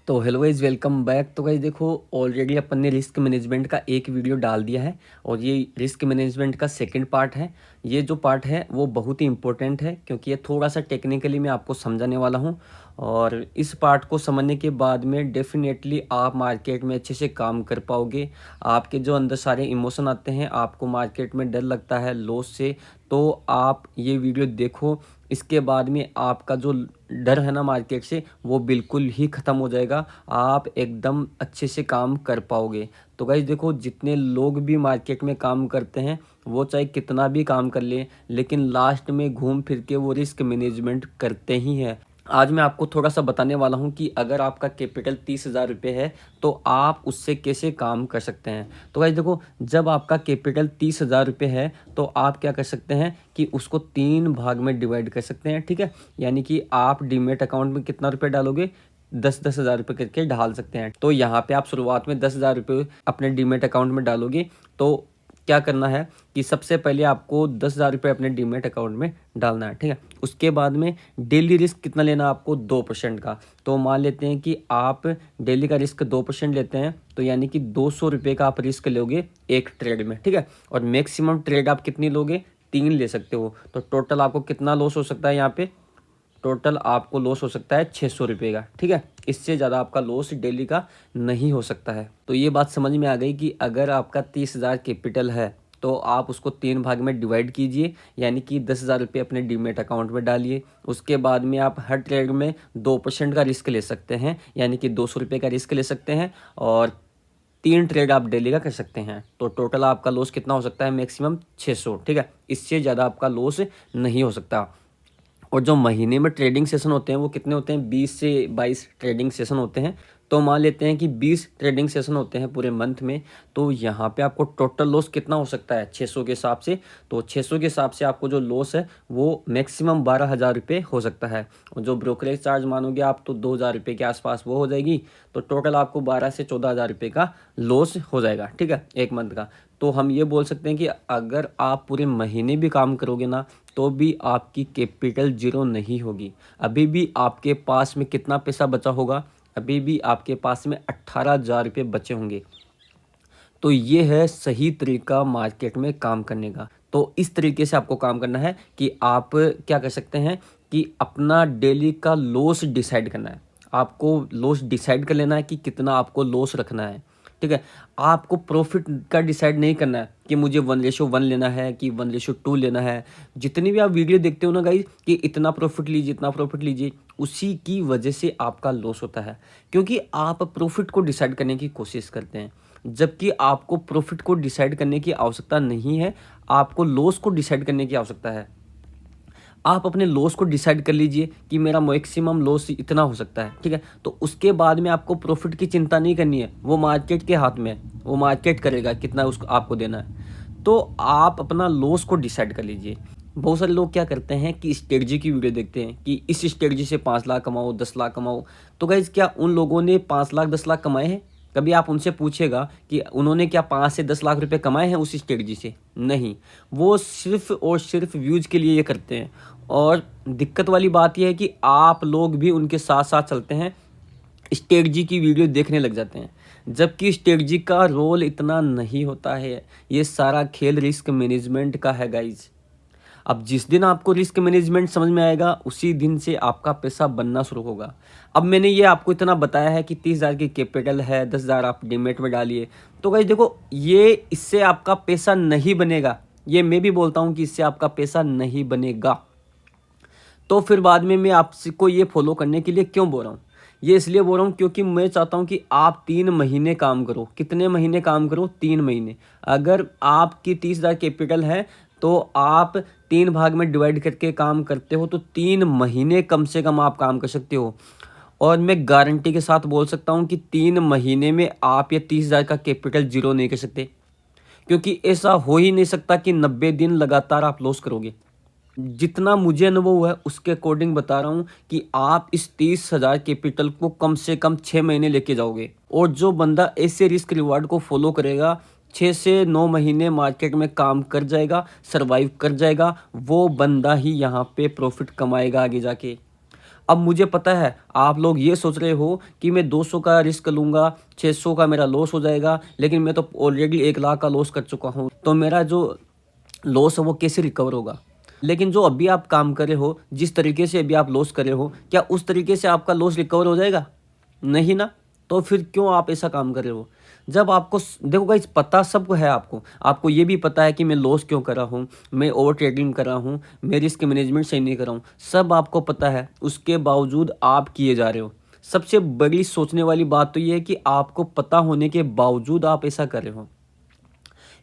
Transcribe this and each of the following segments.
तो hello guys, welcome back. तो guys देखो, ऑलरेडी अपन ने रिस्क मैनेजमेंट का एक वीडियो डाल दिया है और ये रिस्क मैनेजमेंट का सेकंड पार्ट है। ये जो पार्ट है वो बहुत ही इंपॉर्टेंट है क्योंकि ये थोड़ा सा टेक्निकली मैं आपको समझाने वाला हूँ। और इस पार्ट को समझने के बाद में डेफिनेटली आप मार्केट में अच्छे से काम कर पाओगे। आपके जो अंदर सारे इमोशन आते हैं, आपको मार्केट में डर लगता है लॉस से, तो आप ये वीडियो देखो। इसके बाद में आपका जो डर है ना मार्केट से, वो बिल्कुल ही ख़त्म हो जाएगा। आप एकदम अच्छे से काम कर पाओगे। तो गाइस देखो, जितने लोग भी मार्केट में काम करते हैं वो चाहे कितना भी काम कर लें, लेकिन लास्ट में घूम फिर के वो रिस्क मैनेजमेंट करते ही हैं। आज मैं आपको थोड़ा सा बताने वाला हूं कि अगर आपका कैपिटल 30,000 रुपये है तो आप उससे कैसे काम कर सकते हैं। तो गाइस देखो, जब आपका कैपिटल 30,000 रुपये है तो आप क्या कर सकते हैं कि उसको 3 भाग में डिवाइड कर सकते हैं। ठीक है, यानी कि आप डीमेट अकाउंट में कितना रुपये डालोगे, 10,000 करके डाल सकते हैं। तो यहाँ पे आप शुरुआत में 10,000 अपने डीमेट अकाउंट में डालोगे। तो क्या करना है कि सबसे पहले आपको 10,000 अपने डीमेट अकाउंट में डालना है। ठीक है, उसके बाद में डेली रिस्क कितना लेना है आपको, 2% का। तो मान लेते हैं कि आप डेली का रिस्क 2% लेते हैं, तो यानी कि 200 रुपये का आप रिस्क लोगे एक ट्रेड में। ठीक है, और मैक्सिमम ट्रेड आप कितनी लोगे, 3 ले सकते हो। तो टोटल आपको कितना लॉस हो सकता है, यहाँ पे टोटल आपको लॉस हो सकता है 600 रुपये का। ठीक है, इससे ज़्यादा आपका लॉस डेली का नहीं हो सकता है। तो ये बात समझ में आ गई कि अगर आपका 30,000 कैपिटल है तो आप उसको 3 भाग में डिवाइड कीजिए, यानी कि 10,000 अपने डीमेट अकाउंट में डालिए। उसके बाद में आप हर ट्रेड में 2% का रिस्क ले सकते हैं, यानी कि 200 रुपये का रिस्क ले सकते हैं, और 3 ट्रेड आप डेली का कर सकते हैं। तो टोटल आपका लॉस कितना हो सकता है, मैक्सिमम 600। ठीक है, इससे ज़्यादा आपका लॉस नहीं हो सकता। और जो महीने में ट्रेडिंग सेशन होते हैं वो कितने होते हैं, 20 से 22 ट्रेडिंग सेशन होते हैं। तो मान लेते हैं कि 20 ट्रेडिंग सेशन होते हैं पूरे मंथ में। तो यहाँ पे आपको टोटल लॉस कितना हो सकता है 600 के हिसाब से। तो 600 के हिसाब से आपको जो लॉस है वो मैक्सिमम 12,000 रुपये हो सकता है। और जो ब्रोकरेज चार्ज मानोगे आप, तो 2,000 रुपये के आसपास वो हो जाएगी। तो टोटल आपको 12 से 14,000 रुपये का लॉस हो जाएगा। ठीक है, एक मंथ का। तो हम ये बोल सकते हैं कि अगर आप पूरे महीने भी काम करोगे ना, तो भी आपकी कैपिटल जीरो नहीं होगी। अभी भी आपके पास में कितना पैसा बचा होगा, अभी भी आपके पास में 18,000 रुपये बचे होंगे। तो ये है सही तरीका मार्केट में काम करने का। तो इस तरीके से आपको काम करना है कि आप क्या कर सकते हैं कि अपना डेली का लॉस डिसाइड करना है। आपको लॉस डिसाइड कर लेना है कि कितना आपको लॉस रखना है। ठीक है, आपको प्रॉफिट का डिसाइड नहीं करना है कि मुझे 1:1 लेना है कि 1:2 लेना है। जितनी भी आप वीडियो देखते हो ना गाइस कि इतना प्रॉफिट लीजिए, इतना प्रॉफिट लीजिए, उसी की वजह से आपका लॉस होता है, क्योंकि आप प्रॉफिट को डिसाइड करने की कोशिश करते हैं, जबकि आपको प्रॉफिट को डिसाइड करने की आवश्यकता नहीं है, आपको लॉस को डिसाइड करने की आवश्यकता है। आप अपने लॉस को डिसाइड कर लीजिए कि मेरा मैक्सिमम लॉस इतना हो सकता है। ठीक है, तो उसके बाद में आपको प्रॉफिट की चिंता नहीं करनी है, वो मार्केट के हाथ में है, वो मार्केट करेगा कितना उसको आपको देना है। तो आप अपना लॉस को डिसाइड कर लीजिए। बहुत सारे लोग क्या करते हैं कि स्ट्रेटजी की वीडियो देखते हैं कि इस स्ट्रेटजी से 5 लाख कमाओ, 10 लाख कमाओ। तो गाइज, क्या उन लोगों ने 5 लाख 10 लाख कमाए हैं? कभी आप उनसे पूछेगा कि उन्होंने क्या 5 से 10 लाख रुपए कमाए हैं उस स्ट्रेटजी से? नहीं, वो सिर्फ और सिर्फ व्यूज के लिए ये करते हैं। और दिक्कत वाली बात यह है कि आप लोग भी उनके साथ साथ चलते हैं, स्ट्रेटजी की वीडियो देखने लग जाते हैं, जबकि स्ट्रेटजी का रोल इतना नहीं होता है। ये सारा खेल रिस्क मैनेजमेंट का है गाइज। अब जिस दिन आपको रिस्क मैनेजमेंट समझ में आएगा, उसी दिन से आपका पैसा बनना शुरू होगा। अब मैंने ये आपको इतना बताया है कि 30,000 की कैपिटल है, 10,000 आप डीमेट में डालिए। तो गाइस देखो, ये इससे आपका पैसा नहीं बनेगा। ये मैं भी बोलता हूँ कि इससे आपका पैसा नहीं बनेगा। तो फिर बाद में मैं आपको ये फॉलो करने के लिए क्यों बोल रहा हूँ, ये इसलिए बोल रहा हूँ क्योंकि मैं चाहता हूँ कि आप 3 महीने काम करो। कितने महीने काम करो, 3 महीने। अगर आपकी 30,000 कैपिटल है तो आप 3 भाग में डिवाइड करके काम करते हो, तो 3 महीने कम से कम आप काम कर सकते हो। और मैं गारंटी के साथ बोल सकता हूँ कि 3 महीने में आप ये 30,000 का कैपिटल जीरो नहीं कर सकते, क्योंकि ऐसा हो ही नहीं सकता कि 90 दिन लगातार आप लॉस करोगे। जितना मुझे अनुभव हुआ है उसके अकॉर्डिंग बता रहा हूँ कि आप इस 30,000 कैपिटल को कम से कम 6 महीने लेके जाओगे। और जो बंदा ऐसे रिस्क रिवार्ड को फॉलो करेगा, 6 से 9 महीने मार्केट में काम कर जाएगा, सरवाइव कर जाएगा, वो बंदा ही यहाँ पे प्रॉफिट कमाएगा आगे जाके। अब मुझे पता है आप लोग ये सोच रहे हो कि मैं 200 का रिस्क लूँगा, 600 का मेरा लॉस हो जाएगा, लेकिन मैं तो ऑलरेडी 1 लाख का लॉस कर चुका हूँ, तो मेरा जो लॉस है वो कैसे रिकवर होगा? लेकिन जो अभी आप काम कर रहे हो, जिस तरीके से अभी आप लॉस कर रहे हो, क्या उस तरीके से आपका लॉस रिकवर हो जाएगा? नहीं ना। तो फिर क्यों आप ऐसा काम कर रहे हो? जब आपको देखो गाइस, पता सबको है आपको ये भी पता है कि मैं लॉस क्यों कर रहा हूँ, मैं ओवर ट्रेडिंग कर रहा हूँ, मैं रिस्क मैनेजमेंट सही नहीं कर रहा हूँ, सब आपको पता है, उसके बावजूद आप किए जा रहे हो। सबसे बड़ी सोचने वाली बात तो ये है कि आपको पता होने के बावजूद आप ऐसा कर रहे हो।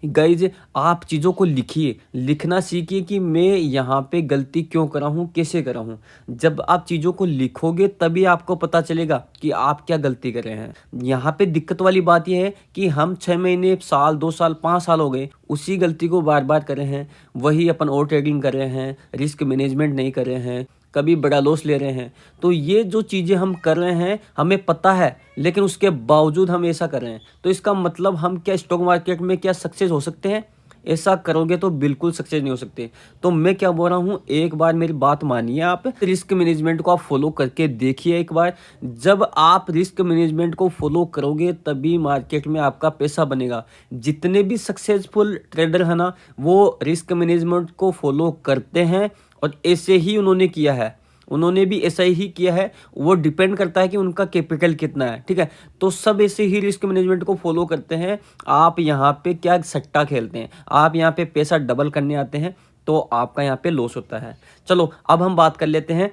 गाइज, आप चीज़ों को लिखिए, लिखना सीखिए कि मैं यहाँ पे गलती क्यों कर रहा हूँ, कैसे कर रहा हूँ। जब आप चीज़ों को लिखोगे तभी आपको पता चलेगा कि आप क्या गलती कर रहे हैं। यहाँ पे दिक्कत वाली बात यह है कि हम 6 महीने, साल, 2 साल, 5 साल हो गए उसी गलती को बार बार कर रहे हैं, वही अपन ओवर ट्रेडिंग कर रहे हैं, रिस्क मैनेजमेंट नहीं कर रहे हैं, कभी बड़ा लॉस ले रहे हैं। तो ये जो चीज़ें हम कर रहे हैं हमें पता है, लेकिन उसके बावजूद हम ऐसा कर रहे हैं। तो इसका मतलब हम क्या स्टॉक मार्केट में क्या सक्सेस हो सकते हैं? ऐसा करोगे तो बिल्कुल सक्सेस नहीं हो सकते। तो मैं क्या बोल रहा हूँ, एक बार मेरी बात मानिए, आप रिस्क मैनेजमेंट को आप फॉलो करके देखिए एक बार। जब आप रिस्क मैनेजमेंट को फॉलो करोगे तभी मार्केट में आपका पैसा बनेगा। जितने भी सक्सेसफुल ट्रेडर है ना, वो रिस्क मैनेजमेंट को फॉलो करते हैं और ऐसे ही उन्होंने किया है, उन्होंने भी ऐसा ही किया है। वो डिपेंड करता है कि उनका कैपिटल कितना है, ठीक है। तो सब ऐसे ही रिस्क मैनेजमेंट को फॉलो करते हैं। आप यहाँ पे क्या सट्टा खेलते हैं, आप यहाँ पे पैसा डबल करने आते हैं, तो आपका यहाँ पे लॉस होता है। चलो अब हम बात कर लेते हैं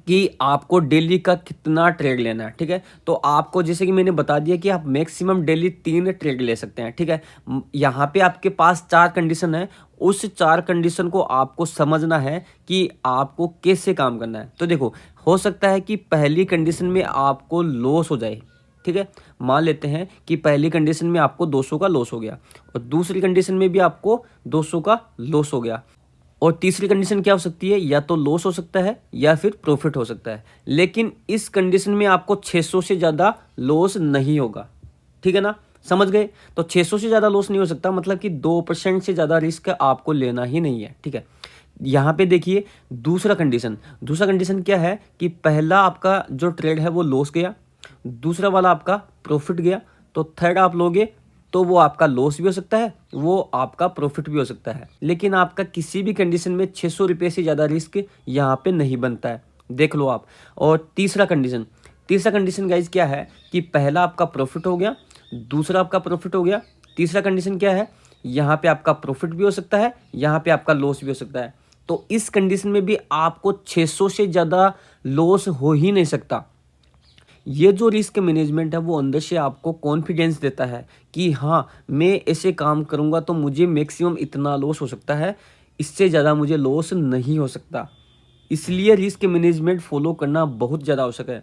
कि आपको डेली का कितना ट्रेड लेना है, ठीक है। तो आपको जैसे कि मैंने बता दिया कि आप मैक्सिमम डेली 3 ट्रेड ले सकते हैं, ठीक है। यहाँ पे आपके पास 4 कंडीशन है, उस 4 कंडीशन को आपको समझना है कि आपको कैसे काम करना है। तो देखो, हो सकता है कि पहली कंडीशन में आपको लॉस हो जाए, ठीक है। मान लेते हैं कि पहली कंडीशन में आपको 200 का लॉस हो गया और दूसरी कंडीशन में भी आपको 200 का लॉस हो गया, और तीसरी कंडीशन क्या हो सकती है, या तो लॉस हो सकता है या फिर प्रॉफिट हो सकता है। लेकिन इस कंडीशन में आपको 600 से ज़्यादा लॉस नहीं होगा, ठीक है ना, समझ गए। तो 600 से ज़्यादा लॉस नहीं हो सकता, मतलब कि 2% से ज़्यादा रिस्क आपको लेना ही नहीं है, ठीक है। यहाँ पे देखिए दूसरा कंडीशन क्या है कि पहला आपका जो ट्रेड है वो लॉस गया, दूसरा वाला आपका प्रॉफिट गया, तो थर्ड आप लोगे तो वो आपका लॉस भी हो सकता है, वो आपका प्रॉफिट भी हो सकता है। लेकिन आपका किसी भी कंडीशन में 600 रुपये से ज़्यादा रिस्क यहाँ पे नहीं बनता है, देख लो आप। और तीसरा कंडीशन गाइज क्या है कि पहला आपका प्रॉफिट हो गया, दूसरा आपका प्रॉफिट हो गया, तीसरा कंडीशन क्या है, यहाँ पे आपका प्रॉफिट भी हो सकता है, यहाँ पे आपका लॉस भी हो सकता है। तो इस कंडीशन में भी आपको 600 से ज़्यादा लॉस हो ही नहीं सकता। ये जो रिस्क मैनेजमेंट है वो अंदर से आपको कॉन्फिडेंस देता है कि हाँ, मैं ऐसे काम करूँगा तो मुझे मैक्सिमम इतना लॉस हो सकता है, इससे ज़्यादा मुझे लॉस नहीं हो सकता। इसलिए रिस्क मैनेजमेंट फॉलो करना बहुत ज़्यादा आवश्यक है।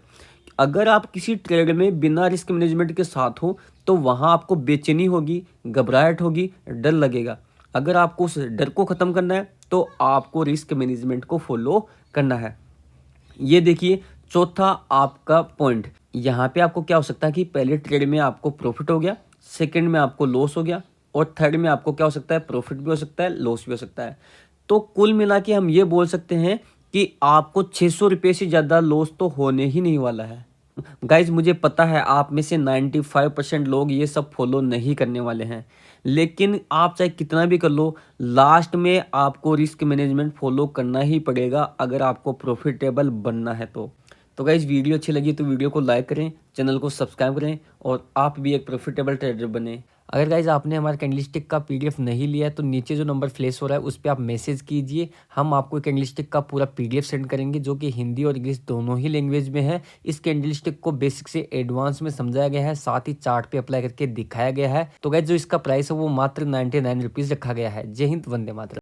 अगर आप किसी ट्रेड में बिना रिस्क मैनेजमेंट के साथ हो तो वहाँ आपको बेचैनी होगी, घबराहट होगी, डर लगेगा। अगर आपको उस डर को ख़त्म करना है तो आपको रिस्क मैनेजमेंट को फॉलो करना है। ये देखिए चौथा आपका पॉइंट, यहाँ पे आपको क्या हो सकता है कि पहले ट्रेड में आपको प्रॉफिट हो गया, सेकंड में आपको लॉस हो गया, और थर्ड में आपको क्या हो सकता है, प्रॉफिट भी हो सकता है, लॉस भी हो सकता है। तो कुल मिला के हम ये बोल सकते हैं कि आपको 600 रुपये से ज़्यादा लॉस तो होने ही नहीं वाला है। गाइज, मुझे पता है आप में से 95% लोग ये सब फॉलो नहीं करने वाले हैं, लेकिन आप चाहे कितना भी कर लो, लास्ट में आपको रिस्क मैनेजमेंट फॉलो करना ही पड़ेगा अगर आपको प्रॉफिटेबल बनना है तो गाइज, वीडियो अच्छी लगी तो वीडियो को लाइक करें, चैनल को सब्सक्राइब करें और आप भी एक प्रॉफिटेबल ट्रेडर बने। अगर गाइज आपने हमारे कैंडलस्टिक का पीडीएफ नहीं लिया है तो नीचे जो नंबर फ्लैश हो रहा है उस पर आप मैसेज कीजिए, हम आपको कैंडलस्टिक का पूरा पीडीएफ सेंड करेंगे जो कि हिंदी और इंग्लिश दोनों ही लैंग्वेज में है। इस कैंडलस्टिक को बेसिक से एडवांस में समझाया गया है, साथ ही चार्ट पे अप्लाई करके दिखाया गया है। तो गाइज जो इसका प्राइस है वो मात्र 99 रुपीज़ रखा गया है। जय हिंद, वंदे मातरम।